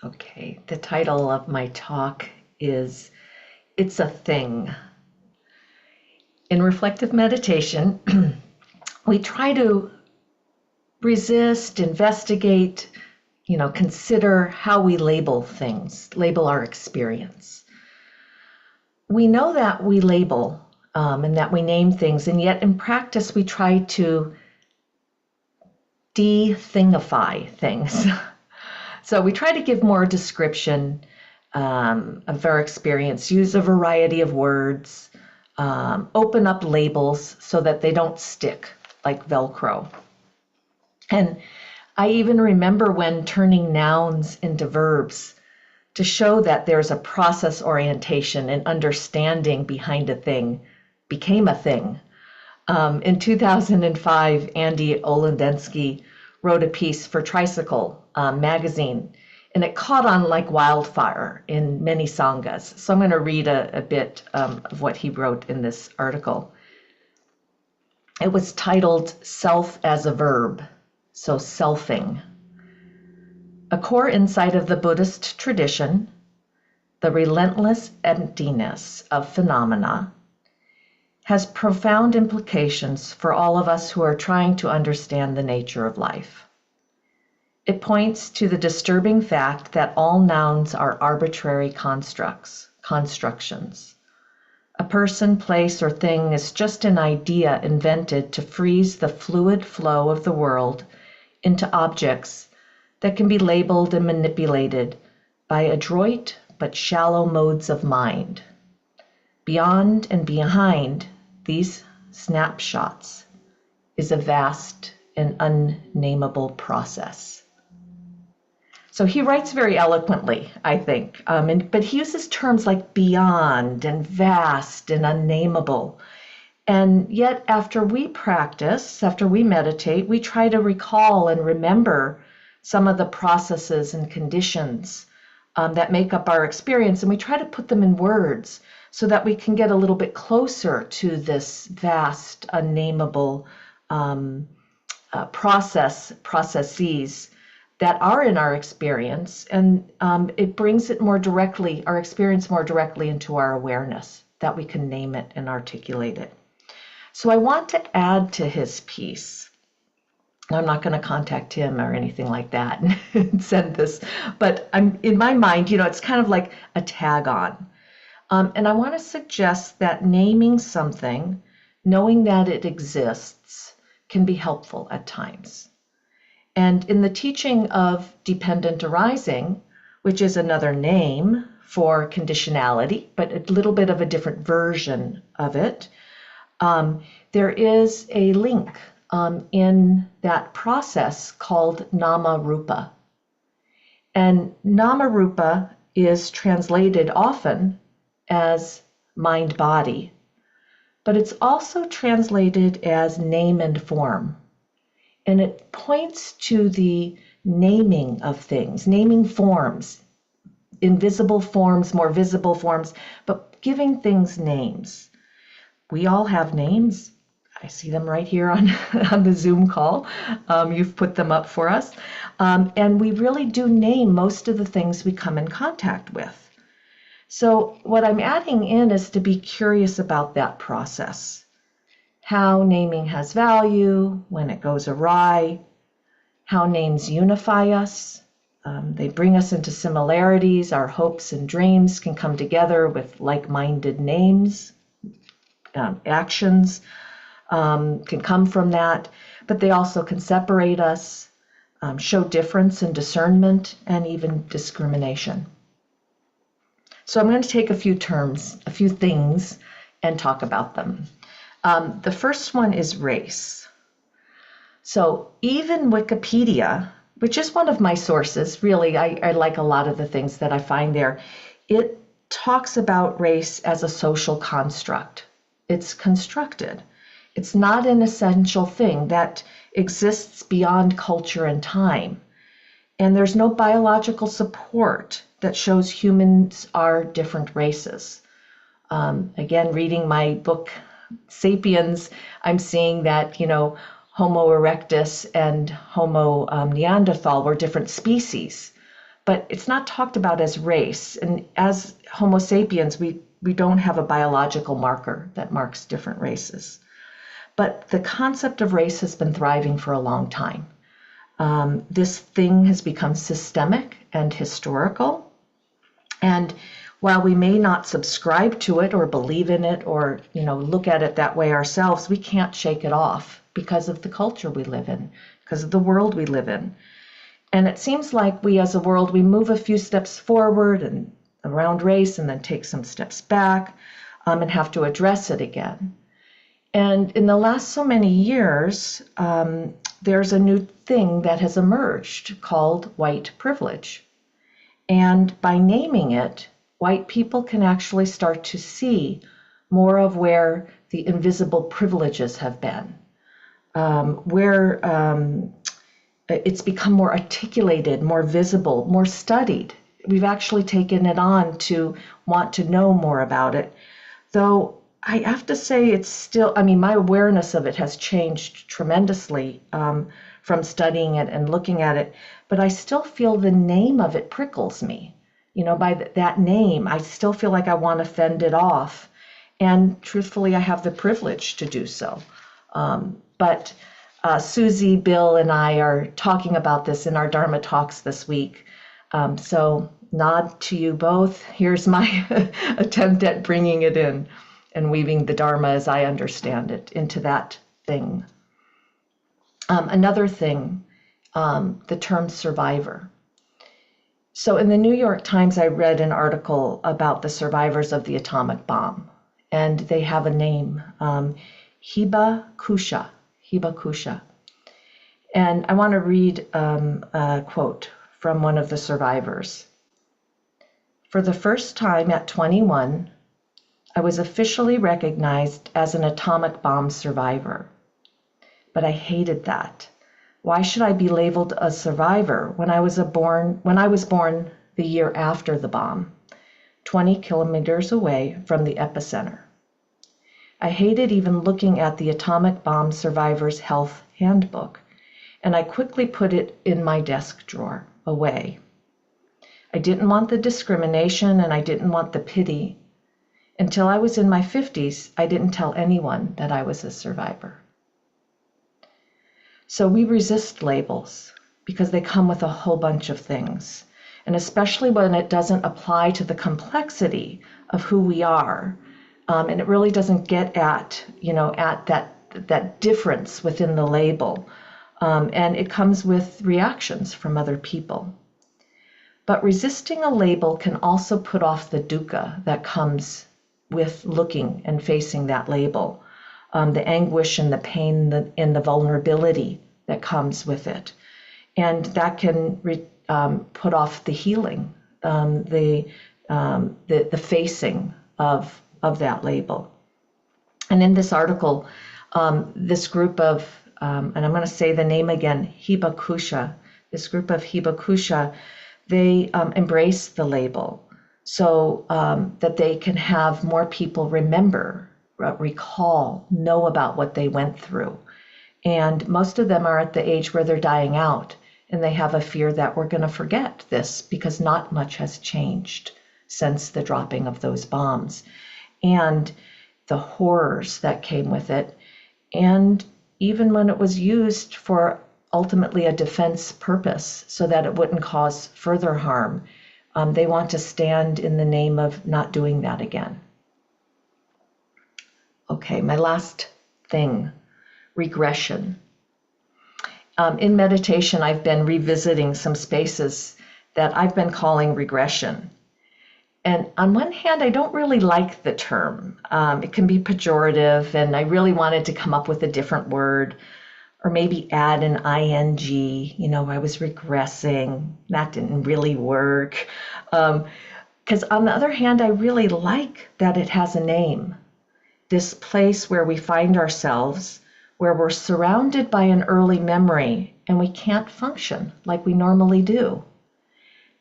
Okay, the title of my talk is It's a Thing. In reflective meditation, we try to resist, investigate, consider how we label things, label our experience. We know that we label and that we name things, and yet in practice we try to de-thingify things. So we try to give more description of our experience, use a variety of words, open up labels so that they don't stick like Velcro. And I even remember when turning nouns into verbs to show that there's a process orientation and understanding behind a thing became a thing. In 2005, Andy Olendensky wrote a piece for Tricycle magazine, and it caught on like wildfire in many sanghas. So I'm going to read a bit of what he wrote in this article. It was titled Self as a Verb, so selfing. A core insight of the Buddhist tradition, the relentless emptiness of phenomena, has profound implications for all of us who are trying to understand the nature of life. It points to the disturbing fact that all nouns are arbitrary constructions. A person, place, or thing is just an idea invented to freeze the fluid flow of the world into objects that can be labeled and manipulated by adroit but shallow modes of mind. Beyond and behind these snapshots is a vast and unnameable process. So he writes very eloquently, I think, but he uses terms like beyond and vast and unnameable. And yet after we practice, after we meditate, we try to recall and remember some of the processes and conditions that make up our experience, and we try to put them in words so that we can get a little bit closer to this vast, unnameable processes that are in our experience, and it brings it more directly, our experience more directly into our awareness, that we can name it and articulate it. So I want to add to his piece. I'm not going to contact him or anything like that and send this, but I'm in my mind, it's kind of like a tag on. And I want to suggest that naming something, knowing that it exists, can be helpful at times. And in the teaching of dependent arising, which is another name for conditionality, but a little bit of a different version of it, there is a link in that process called nama rupa. And nama rupa is translated often as mind body, but it's also translated as name and form. And it points to the naming of things, naming forms, invisible forms, more visible forms, but giving things names. We all have names. I see them right here on the Zoom call. You've put them up for us. And we really do name most of the things we come in contact with. So what I'm adding in is to be curious about that process. How naming has value, when it goes awry, how names unify us. They bring us into similarities. Our hopes and dreams can come together with like-minded names. Actions can come from that, but they also can separate us, show difference in discernment, and even discrimination. So I'm going to take a few terms, a few things, and talk about them. The first one is race. So even Wikipedia, which is one of my sources, really, I like a lot of the things that I find there, it talks about race as a social construct. It's constructed. It's not an essential thing that exists beyond culture and time. And there's no biological support that shows humans are different races. Again, reading my book, Sapiens, I'm seeing that, Homo erectus and Homo Neanderthal were different species, but it's not talked about as race. And as Homo sapiens, we don't have a biological marker that marks different races. But the concept of race has been thriving for a long time. This thing has become systemic and historical. And while we may not subscribe to it or believe in it or, look at it that way ourselves, we can't shake it off because of the culture we live in, because of the world we live in. And it seems like we as a world, we move a few steps forward and around race and then take some steps back and have to address it again. And in the last so many years, there's a new thing that has emerged called white privilege. And by naming it, white people can actually start to see more of where the invisible privileges have been, where it's become more articulated, more visible, more studied. We've actually taken it on to want to know more about it. Though I have to say it's still, my awareness of it has changed tremendously from studying it and looking at it, but I still feel the name of it prickles me. By that name, I still feel like I want to fend it off. And truthfully, I have the privilege to do so. But Susie, Bill, and I are talking about this in our Dharma talks this week. So nod to you both. Here's my attempt at bringing it in and weaving the Dharma as I understand it into that thing. Another thing, the term survivor. So in the New York Times, I read an article about the survivors of the atomic bomb, and they have a name, Hibakusha. And I want to read a quote from one of the survivors. For the first time at 21, I was officially recognized as an atomic bomb survivor. But I hated that. Why should I be labeled a survivor when I was born the year after the bomb, 20 kilometers away from the epicenter? I hated even looking at the atomic bomb survivor's health handbook, and I quickly put it in my desk drawer, away. I didn't want the discrimination and I didn't want the pity. Until I was in my 50s, I didn't tell anyone that I was a survivor. So we resist labels because they come with a whole bunch of things. And especially when it doesn't apply to the complexity of who we are. And it really doesn't get at that difference within the label. And it comes with reactions from other people. But resisting a label can also put off the dukkha that comes with looking and facing that label. The anguish and the pain and the vulnerability that comes with it. And that can put off the healing, the facing of that label. And in this article, this group of, and I'm going to say the name again, Hibakusha, this group of Hibakusha, they embrace the label so that they can have more people remember, recall, know about what they went through. And most of them are at the age where they're dying out, and they have a fear that we're going to forget this because not much has changed since the dropping of those bombs and the horrors that came with it. And even when it was used for ultimately a defense purpose so that it wouldn't cause further harm, they want to stand in the name of not doing that again. Okay, my last thing, regression. In meditation, I've been revisiting some spaces that I've been calling regression. And on one hand, I don't really like the term. It can be pejorative, and I really wanted to come up with a different word, or maybe add an ing, I was regressing. That didn't really work. Because on the other hand, I really like that it has a name. This place where we find ourselves, where we're surrounded by an early memory and we can't function like we normally do.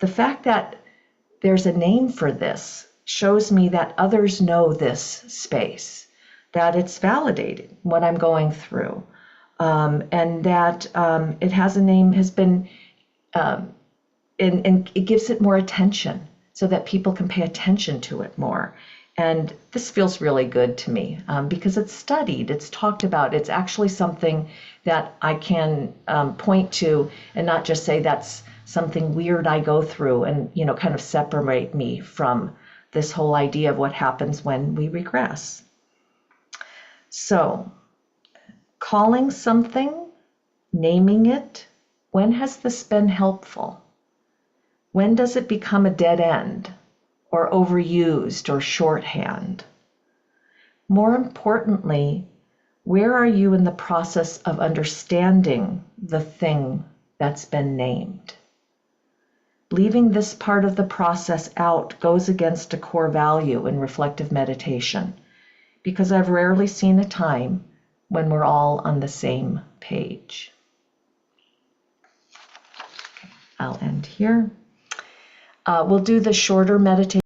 The fact that there's a name for this shows me that others know this space, that it's validated what I'm going through, and that it has a name, has been and it gives it more attention so that people can pay attention to it more. And this feels really good to me because it's studied, it's talked about, it's actually something that I can point to and not just say that's something weird I go through and, kind of separate me from this whole idea of what happens when we regress. So, calling something, naming it, when has this been helpful? When does it become a dead end or overused or shorthand? More importantly, where are you in the process of understanding the thing that's been named? Leaving this part of the process out goes against a core value in reflective meditation, because I've rarely seen a time when we're all on the same page. I'll end here. We'll do the shorter meditation